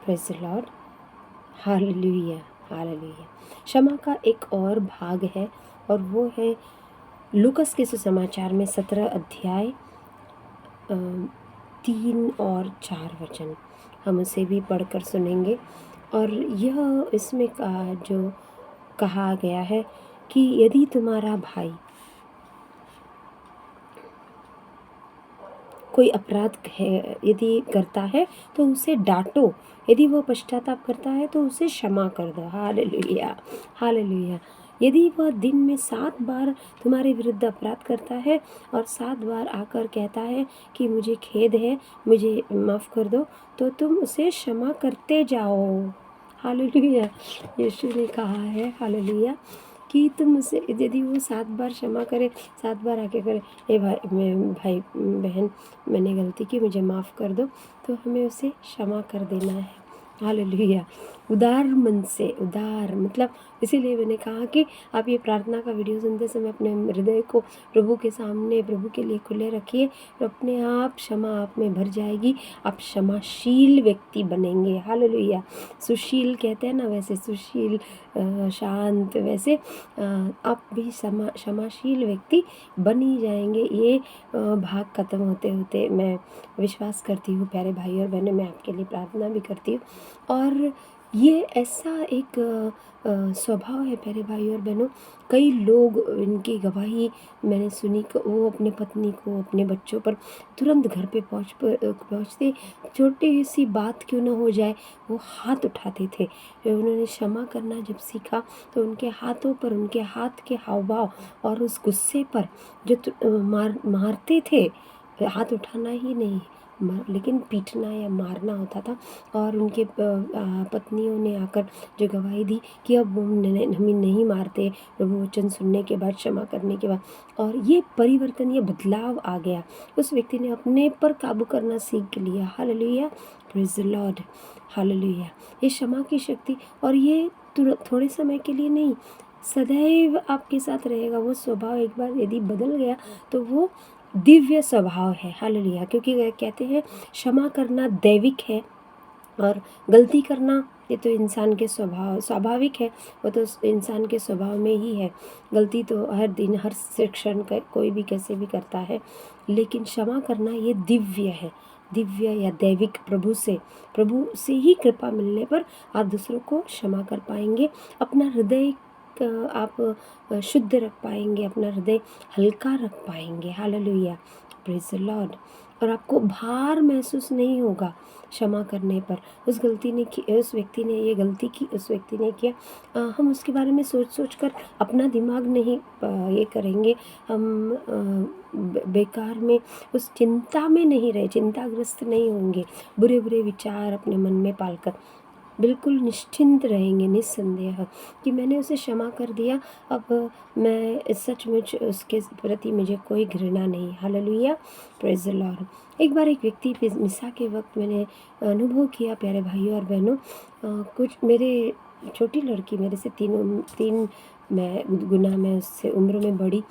Praise the lord. Hallelujah, hallelujah. क्षमा का एक और भाग है और वो है लूकस के सुसमाचार में 17 अध्याय 3 और 4 वचन। हम उसे भी पढ़कर सुनेंगे। और यह इसमें जो कहा गया है कि यदि तुम्हारा भाई कोई अपराध है यदि करता है तो उसे डांटो, यदि वो पश्चाताप करता है तो उसे क्षमा कर दो। Hallelujah, hallelujah. यदि वह दिन में 7 बार तुम्हारे विरुद्ध अपराध करता है और 7 बार आकर कहता है कि मुझे खेद है, मुझे माफ़ कर दो, तो तुम उसे क्षमा करते जाओ। हालेलुया। यीशु ने कहा है, हालेलुया, कि तुम उसे यदि वो 7 बार क्षमा करे, 7 बार आके करे, ए भाई बहन मैंने गलती की, मुझे माफ़ कर दो, तो हमें उसे क्षमा कर देना है। हालेलुया। उदार मन से, उदार मतलब इसीलिए मैंने कहा कि आप ये प्रार्थना का वीडियो सुनते समय अपने हृदय को प्रभु के सामने, प्रभु के लिए खुले रखिए और अपने आप क्षमा आप में भर जाएगी। आप क्षमाशील व्यक्ति बनेंगे। हालेलुया। सुशील कहते हैं ना, वैसे सुशील, शांत, वैसे आप भी क्षमाशील व्यक्ति बन ही जाएंगे। ये भाग खत्म होते होते मैं विश्वास करती हूँ प्यारे भाई और बहनें, मैं आपके लिए प्रार्थना भी करती हूँ। और ये ऐसा एक स्वभाव है प्यारे भाई और बहनों, कई लोग इनकी गवाही मैंने सुनी कि वो अपने पत्नी को, अपने बच्चों पर तुरंत घर पे पहुँचते, छोटी सी बात क्यों ना हो जाए वो हाथ उठाते थे। उन्होंने क्षमा करना जब सीखा तो उनके हाथों पर, उनके हाथ के हाव भाव और उस गुस्से पर जो मारते थे, हाथ उठाना ही नहीं लेकिन पीटना या मारना होता था। और उनके पत्नियों ने आकर जो गवाही दी कि अब हम नहीं मारते, प्रभु वचन सुनने के बाद, क्षमा करने के बाद। और ये परिवर्तन, ये बदलाव आ गया। उस व्यक्ति ने अपने पर काबू करना सीख लिया। Hallelujah, praise the lord, hallelujah. ये क्षमा की शक्ति, और ये थोड़े समय के लिए नहीं, सदैव आपके साथ रहेगा। वो स्वभाव एक बार यदि बदल गया तो वो दिव्य स्वभाव है। हालेलुया। क्योंकि कहते हैं क्षमा करना दैविक है और गलती करना ये तो इंसान के स्वाभाविक है, वो तो इंसान के स्वभाव में ही है। गलती तो हर दिन, हर क्षण कोई भी कैसे भी करता है, लेकिन क्षमा करना ये दिव्य है, दिव्य या दैविक, प्रभु से ही कृपा मिलने पर आप दूसरों को क्षमा कर पाएंगे। अपना हृदय आप शुद्ध रख पाएंगे, अपना हृदय हल्का रख पाएंगे। Hallelujah, praise the Lord. और आपको भार महसूस नहीं होगा क्षमा करने पर। उस व्यक्ति ने ये गलती की, उस व्यक्ति ने किया, हम उसके बारे में सोच कर अपना दिमाग नहीं ये करेंगे। हम बेकार में उस चिंता में नहीं रहे, चिंताग्रस्त नहीं होंगे, बुरे बुरे विचार अपने मन में पालकर बिल्कुल निश्चिंत रहेंगे, निस्संदेह, कि मैंने उसे क्षमा कर दिया, अब मैं सचमुच उसके प्रति मुझे कोई घृणा नहीं। Hallelujah, praise the Lord. एक बार एक व्यक्ति पे मिसा के वक्त मैंने अनुभव किया प्यारे भाइयों और बहनों, कुछ मेरे छोटी लड़की मेरे से तीन मैं गुना मैं उससे उम्र में बड़ी,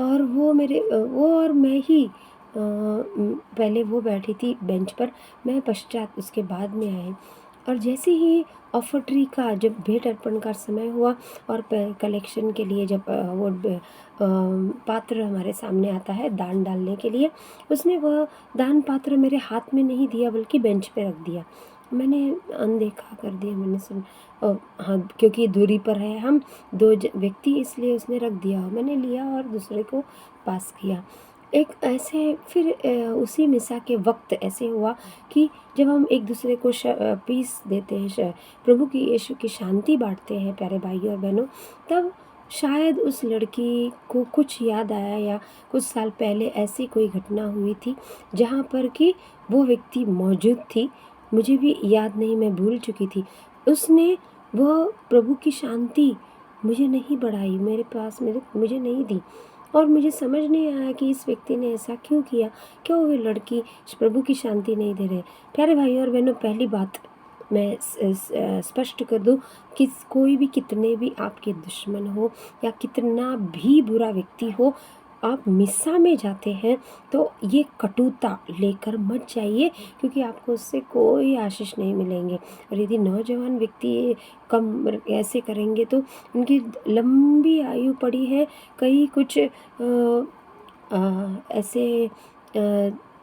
और वो और मैं ही पहले वो बैठी थी बेंच पर, मैं पश्चात उसके बाद में आए। और जैसे ही ऑफरट्री का जब भेंट अर्पण का समय हुआ और कलेक्शन के लिए जब पात्र हमारे सामने आता है दान डालने के लिए, उसने वह दान पात्र मेरे हाथ में नहीं दिया बल्कि बेंच पे रख दिया। मैंने अनदेखा कर दिया, मैंने सुन हाँ, क्योंकि दूरी पर है हम दो व्यक्ति, इसलिए उसने रख दिया। मैंने लिया और दूसरे को पास किया। एक ऐसे फिर उसी मिसा के वक्त ऐसे हुआ कि जब हम एक दूसरे को पीस देते हैं, प्रभु की यीशु की शांति बांटते हैं प्यारे भाइयों और बहनों, तब शायद उस लड़की को कुछ याद आया या कुछ साल पहले ऐसी कोई घटना हुई थी जहाँ पर कि वो व्यक्ति मौजूद थी। मुझे भी याद नहीं, मैं भूल चुकी थी। उसने वह प्रभु की शांति मुझे नहीं बढ़ाई, मेरे पास मुझे नहीं दी। और मुझे समझ नहीं आया कि इस व्यक्ति ने ऐसा क्यों किया, क्यों वो लड़की प्रभु की शांति नहीं दे रहे। प्यारे भाइयों और बहनों, पहली बात मैं स्पष्ट कर दूं कि कोई भी, कितने भी आपके दुश्मन हो या कितना भी बुरा व्यक्ति हो, आप मिस्सा में जाते हैं तो ये कटुता लेकर मत जाइए, क्योंकि आपको उससे कोई आशीष नहीं मिलेंगे। और यदि नौजवान व्यक्ति कम ऐसे करेंगे तो उनकी लंबी आयु पड़ी है, कई कुछ ऐसे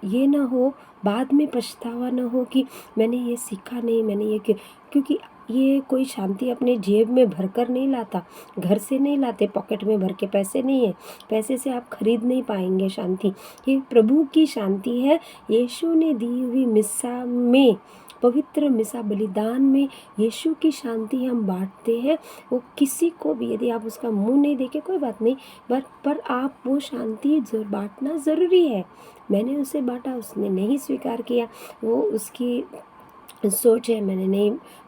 ये ना हो, बाद में पछतावा ना हो कि मैंने ये सीखा नहीं, मैंने ये क्योंकि ये कोई शांति अपने जेब में भर कर नहीं लाता, घर से नहीं लाते, पॉकेट में भर के पैसे नहीं है, पैसे से आप खरीद नहीं पाएंगे शांति। ये प्रभु की शांति है, यीशु ने दी हुई मिस्सा में, पवित्र मिसा बलिदान में यीशु की शांति हम बांटते हैं। वो किसी को भी, यदि आप उसका मुंह नहीं देखे कोई बात नहीं, पर आप वो शांति बांटना ज़रूरी है। मैंने उसे बांटा, उसने नहीं स्वीकार किया, वो उसकी सोच है,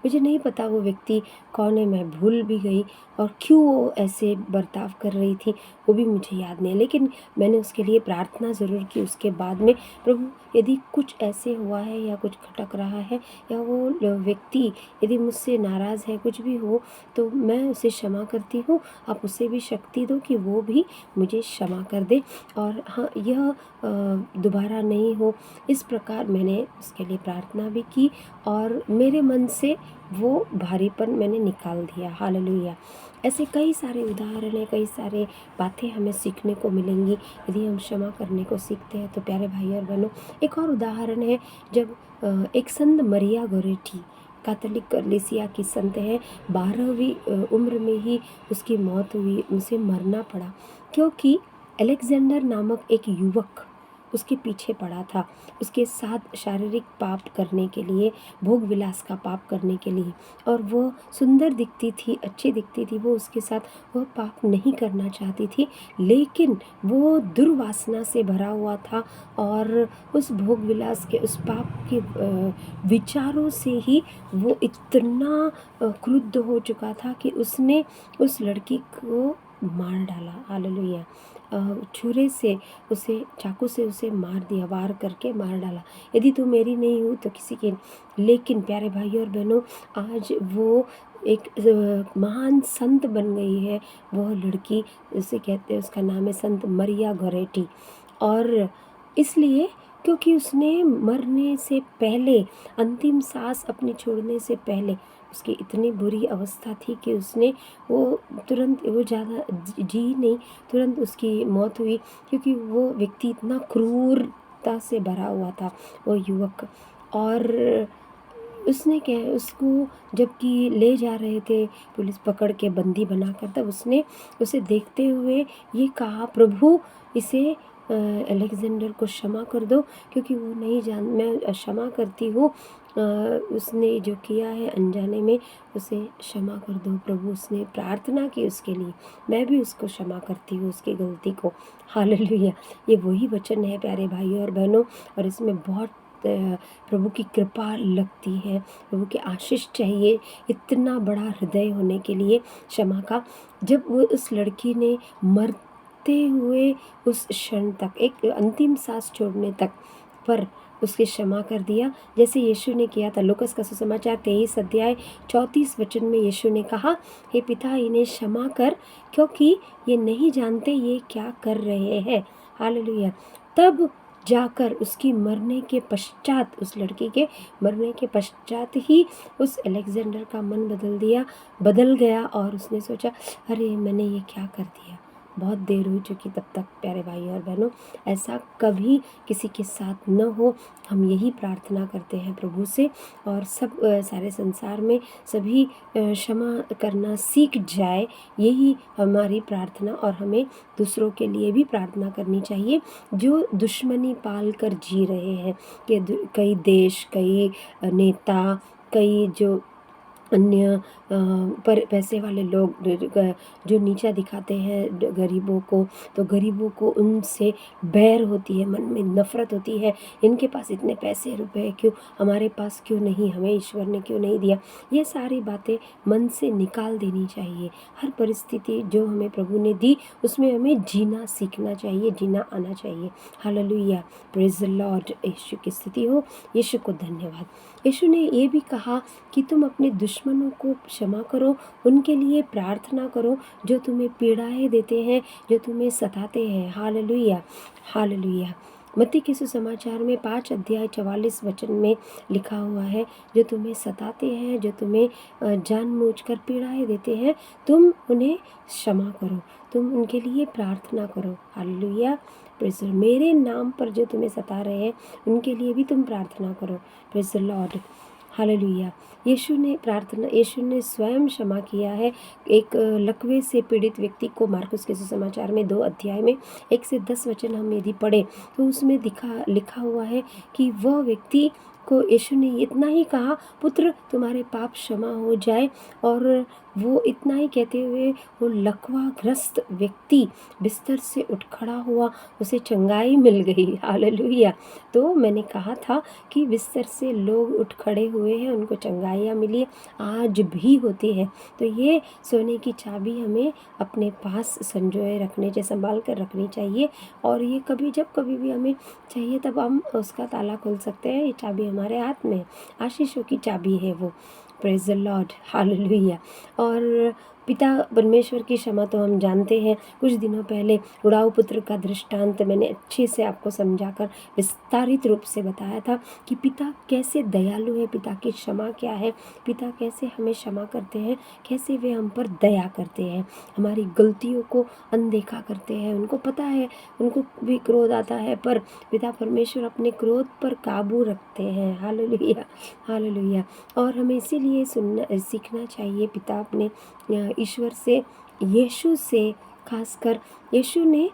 मुझे नहीं पता वो व्यक्ति कौन है, मैं भूल भी गई, और क्यों वो ऐसे बर्ताव कर रही थी वो भी मुझे याद नहीं है। लेकिन मैंने उसके लिए प्रार्थना ज़रूर की उसके बाद में, प्रभु यदि कुछ ऐसे हुआ है या कुछ खटक रहा है या वो व्यक्ति यदि मुझसे नाराज़ है, कुछ भी हो, तो मैं उसे क्षमा करती हूँ, आप उसे भी शक्ति दो कि वो भी मुझे क्षमा कर दे, और हाँ, यह दोबारा नहीं हो। इस प्रकार मैंने उसके लिए प्रार्थना भी की और मेरे मन से वो भारीपन मैंने निकाल दिया। हालेलुया। ऐसे कई सारे उदाहरण हैं, कई सारे बातें हमें सीखने को मिलेंगी यदि हम क्षमा करने को सीखते हैं। तो प्यारे भाई और बहनों, एक और उदाहरण है, जब एक संत मरिया गोरेटी, कैथोलिक कलीसिया की संत है, 12वीं उम्र में ही उसकी मौत हुई, उसे मरना पड़ा, क्योंकि अलेक्जेंडर नामक एक युवक उसके पीछे पड़ा था, उसके साथ शारीरिक पाप करने के लिए, भोग विलास का पाप करने के लिए, और वो सुंदर दिखती थी, अच्छी दिखती थी, वो उसके साथ वो पाप नहीं करना चाहती थी, लेकिन वो दुर्वासना से भरा हुआ था, और उस भोग विलास के, उस पाप के विचारों से ही वो इतना क्रुद्ध हो चुका था कि उसने उस लड़की को मार डाला। हालेलुया। छुरे से उसे, चाकू से उसे मार दिया, वार करके मार डाला। यदि तू मेरी नहीं हो तो किसी की। लेकिन प्यारे भाई और बहनों, आज वो एक महान संत बन गई है। वह लड़की, उसे कहते हैं, उसका नाम है संत मरिया गोरेटी। और इसलिए क्योंकि उसने मरने से पहले, अंतिम सांस अपनी छोड़ने से पहले, उसकी इतनी बुरी अवस्था थी कि उसने वो तुरंत, वो ज़्यादा जी नहीं, तुरंत उसकी मौत हुई, क्योंकि वो व्यक्ति इतना क्रूरता से भरा हुआ था, वो युवक। और उसने क्या, उसको जबकि ले जा रहे थे पुलिस पकड़ के बंदी बनाकर, तब उसने उसे देखते हुए ये कहा, प्रभु इसे अलेक्जेंडर को क्षमा कर दो, क्योंकि वो नहीं जान, मैं क्षमा करती हूँ, उसने जो किया है अनजाने में, उसे क्षमा कर दो प्रभु। उसने प्रार्थना की उसके लिए, मैं भी उसको क्षमा करती हूँ, उसकी गलती को। हालेलुया। ये वही वचन है प्यारे भाई और बहनों, और इसमें बहुत प्रभु की कृपा लगती है, प्रभु की आशीष चाहिए इतना बड़ा हृदय होने के लिए क्षमा का। जब वो उस लड़की ने मरते हुए उस क्षण तक, एक अंतिम सांस छोड़ने तक पर उसके क्षमा कर दिया, जैसे यीशु ने किया था। लूकास का सुसमाचार 23 अध्याय 34 वचन में यीशु ने कहा, हे पिता इन्हें क्षमा कर, क्योंकि ये नहीं जानते ये क्या कर रहे हैं। हालेलुया। तब जाकर उसकी मरने के पश्चात, उस लड़की के मरने के पश्चात ही उस अलेक्जेंडर का मन बदल गया, और उसने सोचा, अरे मैंने ये क्या कर दिया, बहुत देर हो चुकी तब तक। प्यारे भाई और बहनों, ऐसा कभी किसी के साथ न हो, हम यही प्रार्थना करते हैं प्रभु से, और सब सारे संसार में सभी क्षमा करना सीख जाए, यही हमारी प्रार्थना। और हमें दूसरों के लिए भी प्रार्थना करनी चाहिए जो दुश्मनी पाल कर जी रहे हैं, कि कई देश, कई नेता, कई जो अन्य पर पैसे वाले लोग जो नीचा दिखाते हैं गरीबों को, तो गरीबों को उनसे बैर होती है, मन में नफ़रत होती है, इनके पास इतने पैसे रुपए क्यों, हमारे पास क्यों नहीं, हमें ईश्वर ने क्यों नहीं दिया। ये सारी बातें मन से निकाल देनी चाहिए। हर परिस्थिति जो हमें प्रभु ने दी, उसमें हमें जीना सीखना चाहिए, जीना आना चाहिए। Hallelujah, praise the lord. Yeshu की स्तुति हो, यीशु को धन्यवाद। यीशु ने ये भी कहा कि तुम अपने दुश्मनों को क्षमा करो, उनके लिए प्रार्थना करो जो तुम्हें पीड़ाएँ देते हैं, जो तुम्हें सताते हैं। Hallelujah, hallelujah. मत्ती के सुसमाचार में 5 अध्याय 44 वचन में लिखा हुआ है, जो तुम्हें सताते हैं, जो तुम्हें जानबूझकर पीड़ाएँ देते हैं, तुम उन्हें क्षमा करो, तुम उनके लिए प्रार्थना करो। Hallelujah, praise the Lord. मेरे नाम पर जो तुम्हें सता रहे हैं, उनके लिए भी तुम प्रार्थना करो। Praise the lord, hallelujah. Yeshu ने स्वयं क्षमा किया है। एक लकवे से पीड़ित व्यक्ति को मार्कुस के सुसमाचार में 2 अध्याय में 1 से 10 वचन हम यदि पढ़ें तो उसमें लिखा हुआ है कि वह व्यक्ति को यीशु ने इतना ही कहा, पुत्र तुम्हारे पाप क्षमा हो जाए। और वो इतना ही कहते हुए वो लकवाग्रस्त व्यक्ति बिस्तर से उठ खड़ा हुआ, उसे चंगाई मिल गई। हालेलुया। तो मैंने कहा था कि बिस्तर से लोग उठ खड़े हुए हैं, उनको चंगाइयाँ मिली, आज भी होती है। तो ये सोने की चाबी हमें अपने पास संजोए रखने संभाल कर रखनी चाहिए, और ये जब कभी भी हमें चाहिए तब हम उसका ताला खोल सकते हैं। ये चाबी हमारे हाथ में है, आशीषों की चाबी है वो। Praise the lord, hallelujah. और पिता परमेश्वर की क्षमा तो हम जानते हैं। कुछ दिनों पहले उड़ाऊ पुत्र का दृष्टांत मैंने अच्छे से आपको समझाकर विस्तारित रूप से बताया था कि पिता कैसे दयालु है, पिता की क्षमा क्या है, पिता कैसे हमें क्षमा करते हैं, कैसे वे हम पर दया करते हैं, हमारी गलतियों को अनदेखा करते हैं। उनको पता है, उनको भी क्रोध आता है, पर पिता परमेश्वर अपने क्रोध पर काबू रखते हैं। Hallelujah, hallelujah. और हमें इसीलिए सीखना चाहिए पिता अपने ईश्वर से, यीशु से। खासकर यीशु ने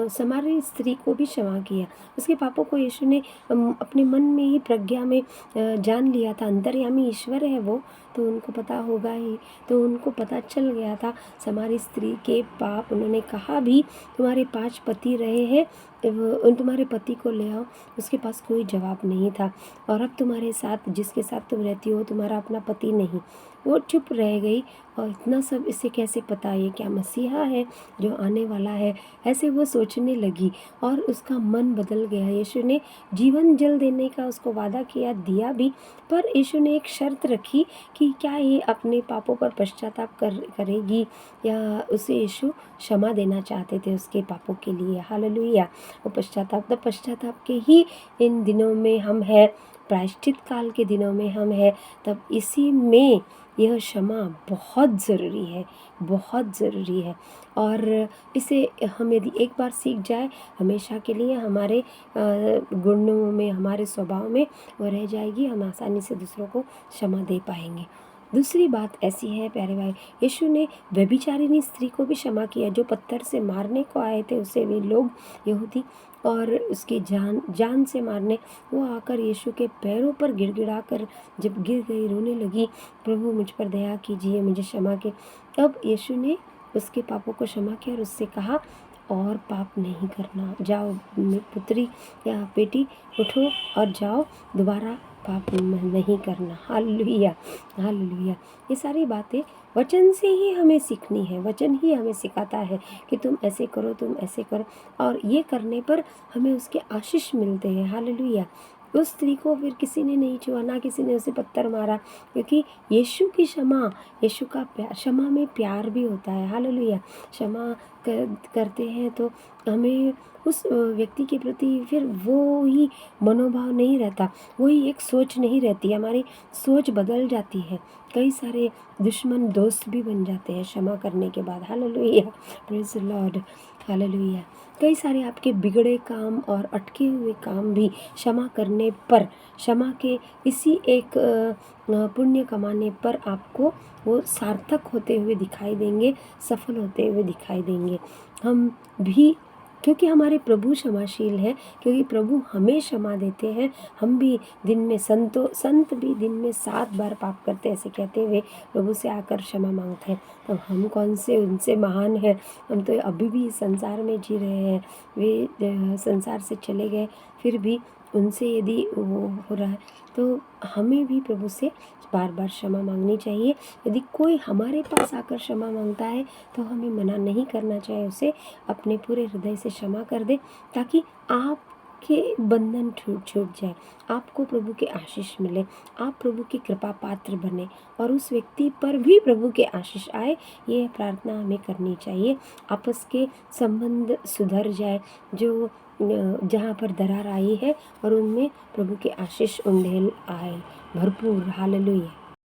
सामरी स्त्री को भी क्षमा किया। उसके पापों को यीशु ने अपने मन में ही, प्रज्ञा में जान लिया था। अंतर्यामी ईश्वर है वो, तो उनको पता होगा ही। तो उनको पता चल गया था सामरी स्त्री के पाप। उन्होंने कहा भी, तुम्हारे 5 पति रहे हैं, तुम्हारे पति को ले आओ। उसके पास कोई जवाब नहीं था। और अब तुम्हारे साथ, जिसके साथ तुम रहती हो, तुम्हारा अपना पति नहीं। वो चुप रह गई। और इतना सब इसे कैसे पता, ये क्या मसीहा है जो आने वाला है, ऐसे वो सोचने लगी। और उसका मन बदल गया। यीशु ने जीवन जल देने का उसको वादा किया, दिया भी, पर यीशु ने एक शर्त रखी कि क्या ये अपने पापों पर पश्चाताप करेगी, या उसे यीशु क्षमा देना चाहते थे उसके पापों के लिए। हालेलुया। वो पश्चाताप के ही इन दिनों में हम हैं, प्रायश्चित काल के दिनों में हम हैं। तब इसी में यह क्षमा बहुत ज़रूरी है, बहुत ज़रूरी है। और इसे हम यदि एक बार सीख जाए, हमेशा के लिए हमारे गुणों में, हमारे स्वभाव में वो रह जाएगी। हम आसानी से दूसरों को क्षमा दे पाएंगे। दूसरी बात ऐसी है प्यारे भाई, यीशु ने व्यभिचारिणी स्त्री को भी क्षमा किया, जो पत्थर से मारने को आए थे उसे वे लोग, यहूदी, और उसकी जान से मारने। वो आकर यीशु के पैरों पर गिड़गिड़ा कर जब गिर गई, रोने लगी, प्रभु मुझ पर दया कीजिए, मुझे क्षमा के। तब यीशु ने उसके पापों को क्षमा किया और उससे कहा, और पाप नहीं करना, जाओ पुत्री या बेटी, उठो और जाओ, दोबारा पाप नहीं करना। Hallelujah, hallelujah. ये सारी बातें वचन से ही हमें सीखनी है। वचन ही हमें सिखाता है कि तुम ऐसे करो, तुम ऐसे करो, और ये करने पर हमें उसके आशीष मिलते हैं। हालेलुया। उस स्त्री को फिर किसी ने नहीं छुआ, ना किसी ने उसे पत्थर मारा, क्योंकि यीशु की क्षमा, यीशु का प्यार, क्षमा में प्यार भी होता है। हालेलुया। क्षमा करते हैं तो हमें उस व्यक्ति के प्रति फिर वो ही मनोभाव नहीं रहता, वही एक सोच नहीं रहती, हमारी सोच बदल जाती है। कई सारे दुश्मन दोस्त भी बन जाते हैं क्षमा करने के बाद। Hallelujah, praise the lord, hallelujah. कई सारे आपके बिगड़े काम और अटके हुए काम भी क्षमा करने पर, क्षमा के इसी एक पुण्य कमाने पर आपको वो सार्थक होते हुए दिखाई देंगे, सफल होते हुए दिखाई देंगे। हम भी, क्योंकि हमारे प्रभु क्षमाशील है, क्योंकि प्रभु हमें क्षमा देते हैं। हम भी दिन में, संत भी दिन में 7 बार पाप करते, ऐसे कहते हुए प्रभु से आकर क्षमा मांगते हैं। तो हम कौन से उनसे महान हैं? हम तो अभी भी संसार में जी रहे हैं। वे संसार से चले गए, फिर भी उनसे यदि वो हो रहा है, तो हमें भी प्रभु से बार बार क्षमा मांगनी चाहिए। यदि कोई हमारे पास आकर क्षमा मांगता है तो हमें मना नहीं करना चाहिए, उसे अपने पूरे हृदय से क्षमा कर दे, ताकि आप आपके बंधन छूट जाए, आपको प्रभु के आशीष मिले, आप प्रभु की कृपा पात्र बने और उस व्यक्ति पर भी प्रभु के आशीष आए। ये प्रार्थना हमें करनी चाहिए। आपस के संबंध सुधर जाए, जो जहाँ पर दरार आई है और उनमें प्रभु के आशीष उंडेल आए भरपूर। हालेलुया।